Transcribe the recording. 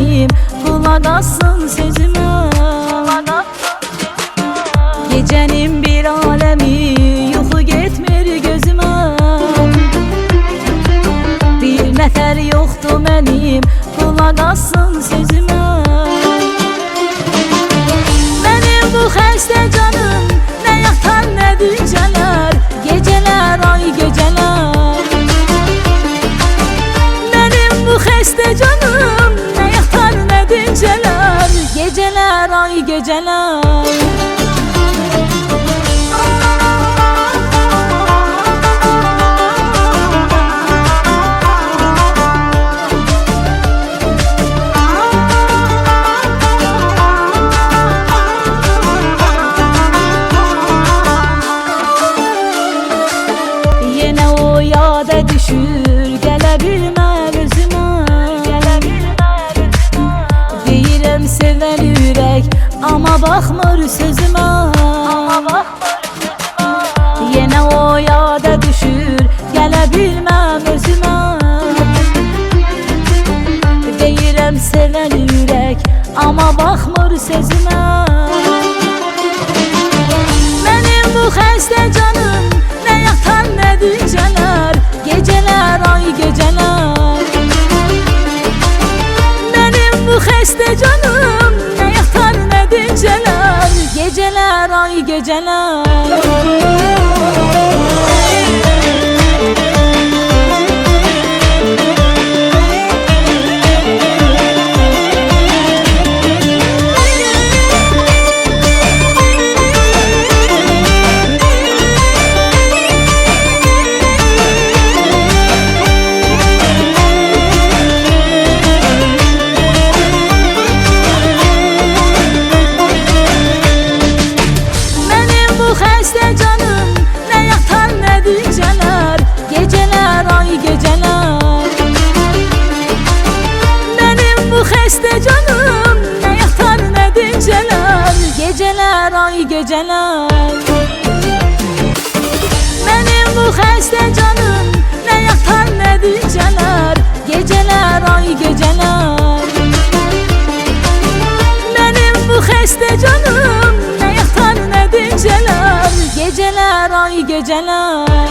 mənim, qulaq assın sözümə. Gecənin bir aləmi yuxu getmir gözümə. Bir nəfər yoxdur mənim, qulaq assın sözümə. Mənim bu xəstə canım nə yatar nə dincələr, gecələr ay gecələr. Mənim bu xəstə canım nə yatar nə dincələr, gecələr ay gecələr. Yenə o yada düşür, gələ bilmər özümə. Deyirəm sevən ürək, amma baxmır sözümə. Yenə o yada düşür, gələ bilməm özümə. Deyirəm sevən ürək, amma baxmır sözümə. Mənim bu xəstə canım nə yatar nə dincələr, gecələr ay gecələr. Mənim bu xəstə canım nə yatar nə dincələr, gecələr ay gecələr. Xəstə canım nə yatar nə dincələr, gecələr ay gecələr. Mənim bu xəstə canım nə yatar nə dincələr, gecələr ay gecələr. Mənim bu xəstə canım nə yatar nə dincələr, gecələr ay gecələr. Mənim bu xəstə canım nə yatar nə dincələr, gecələr ay gecələr.